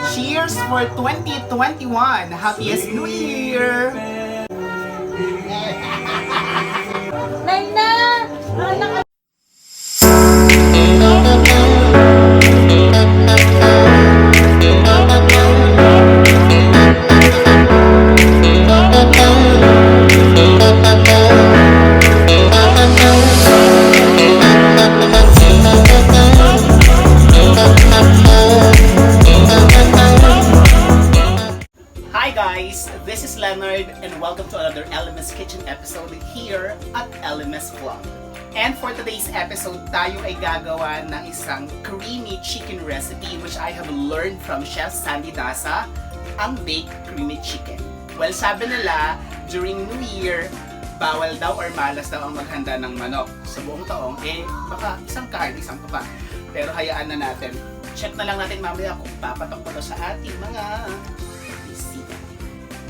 Cheers for 2021! Happiest New Year! Naina! Hi guys! This is Leonard and welcome to another LMS Kitchen episode here at LMS Vlog. And for today's episode, tayo ay gagawa ng isang creamy chicken recipe which I have learned from Chef Sandy Dasa, ang baked creamy chicken. Well, sabi nila, during New Year, bawal daw or malas daw ang maghanda ng manok sa buong taong. Baka isang kahit isang pa. Pero hayaan na natin. Check na lang natin mamaya kung papatok pa to sa ating mga bisita.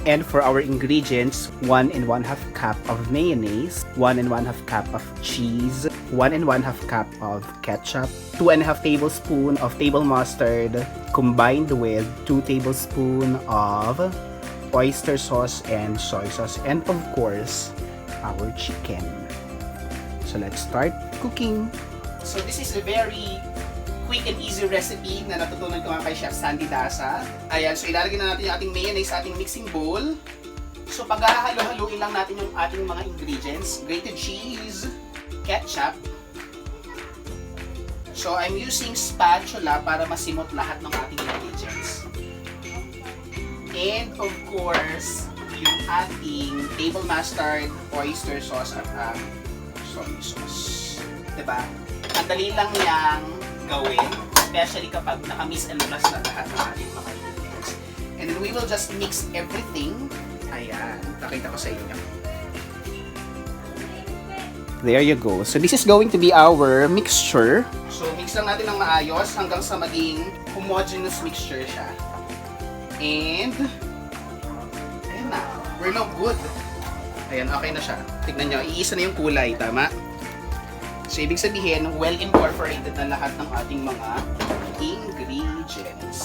And for our ingredients, 1 1/2 cup of mayonnaise, 1 1/2 cup of cheese, 1 1/2 cup of ketchup, 2 1/2 tablespoon of table mustard, combined with 2 tablespoon of oyster sauce and soy sauce, and of course, our chicken. So let's start cooking. So this is a very quick and easy recipe na natutunan ko nga kay Chef Sandy Dasa. Ayan, so ilalagay na natin yung ating mayonnaise sa ating mixing bowl. So paghahalo-haluin lang natin yung ating mga ingredients. Grated cheese, ketchup. So I'm using spatula para masimot lahat ng ating ingredients. And of course, yung ating table mustard, oyster sauce at soy sauce. Diba? Ang dali lang yang gawin, especially kapag naka-mix and blast na lahat ng ating mga ingredients. And then we will just mix everything. Ayan, nakita ko sa inyo. There you go. So this is going to be our mixture. So mix lang natin ng maayos hanggang sa maging homogeneous mixture siya. And ayan na, we're now good. Ayan, okay na siya. Tignan nyo, iisa na yung kulay, tama? So, ibig sabihin, well incorporated na lahat ng ating mga ingredients.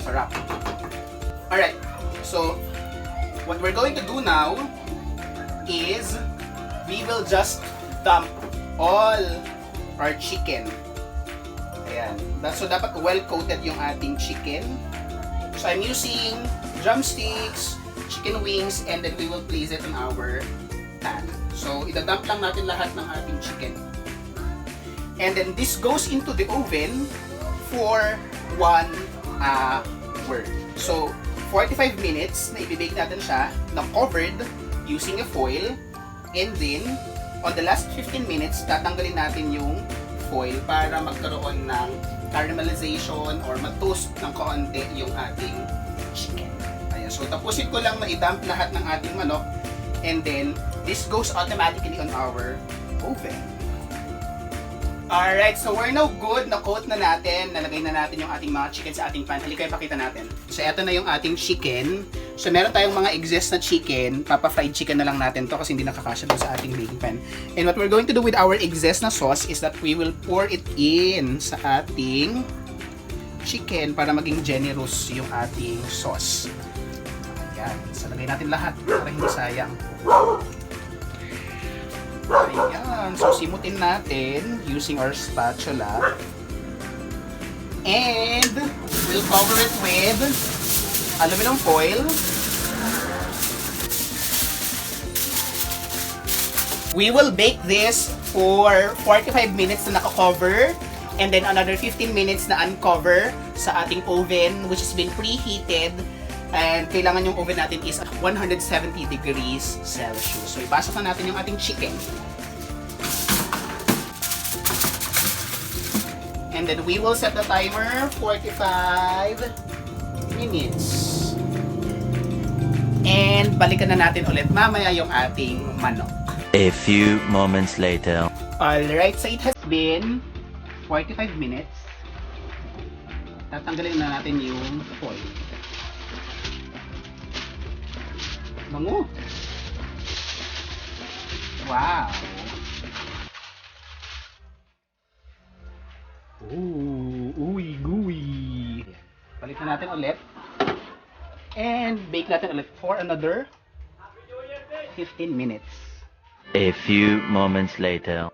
Sarap. Alright, so, what we're going to do now is we will just dump all our chicken. Ayan. So, dapat well-coated yung ating chicken. So, I'm using drumsticks, chicken wings, and then we will place it on our pan. So, idadump lang natin lahat ng ating chicken. And then, this goes into the oven for 1 hour. So, 45 minutes na i-bake natin siya na covered using a foil. And then, on the last 15 minutes, tatanggalin natin yung foil para magkaroon ng caramelization or mag-toast ng kaunti yung ating chicken. Ayan. So, tapusin ko lang na i-dump lahat ng ating manok. And then, this goes automatically on our oven. Alright, so we're now good. Na-coat na natin. Nalagay na natin yung ating mga chicken sa ating pan. Halika, ipakita natin. So, eto na yung ating chicken. So, meron tayong mga excess na chicken. Papa-fried chicken na lang natin to kasi hindi nakakasya doon sa ating baking pan. And what we're going to do with our excess na sauce is that we will pour it in sa ating chicken para maging generous yung ating sauce. Ayan. So, lagay natin lahat para hindi sayang. Ayan. So, simutin natin using our spatula. And, we'll cover it with aluminum foil. We will bake this for 45 minutes na naka-cover. And then, another 15 minutes na uncover sa ating oven which has been preheated. And kailangan yung oven natin is at 170 degrees Celsius. So, ipasok na natin yung ating chicken. And then, we will set the timer 45 minutes. And, balikan na natin ulit mamaya yung ating manok. A few moments later. Alright, so it has been 45 minutes. Tatanggalin na natin yung foil. Bango. Wow. Ooh, ooh. na natin ulit. And bake natin ulit for another 15 minutes. A few moments later.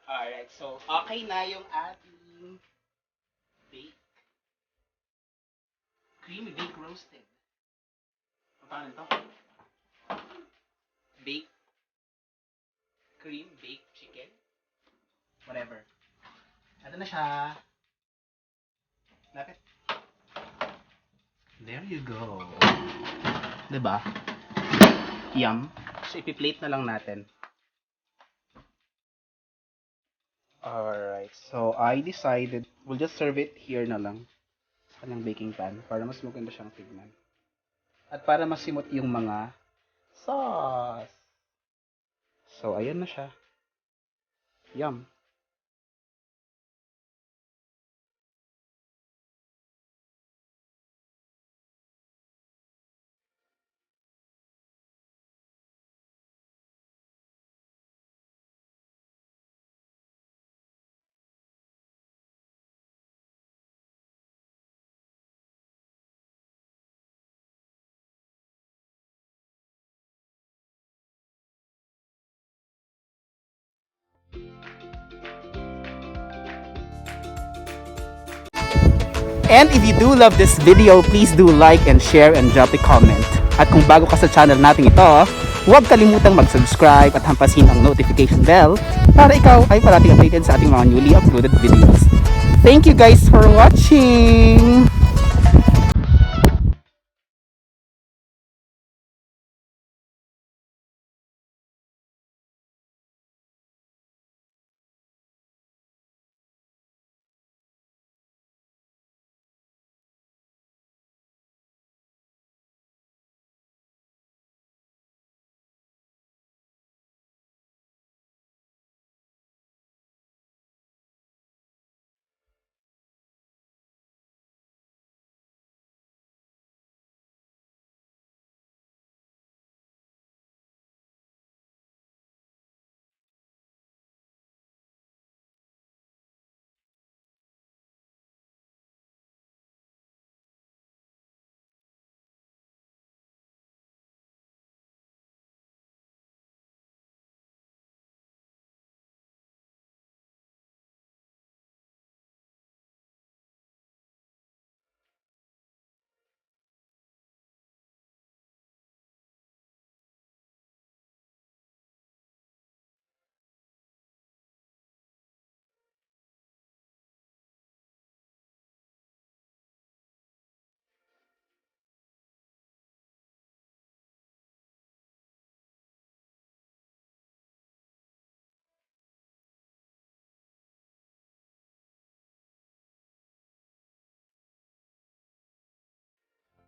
Alright, so okay na yung ating bake. Creamy bake roasted. Paano ito? Bake. Cream baked chicken. Whatever. Ito na siya. Lapit. There you go. Diba? Yum. So, ipi-plate na lang natin. Alright. So, I decided we'll just serve it here na lang. Sa kanyang baking pan. Para mas maganda siyang tignan. At para masimot yung mga sauce. So, ayan na siya. Yum. And if you do love this video, please do like and share and drop a comment. At kung bago ka sa channel natin ito, huwag kalimutang mag-subscribe at hampasin ang notification bell para ikaw ay parating updated sa ating mga newly uploaded videos. Thank you guys for watching!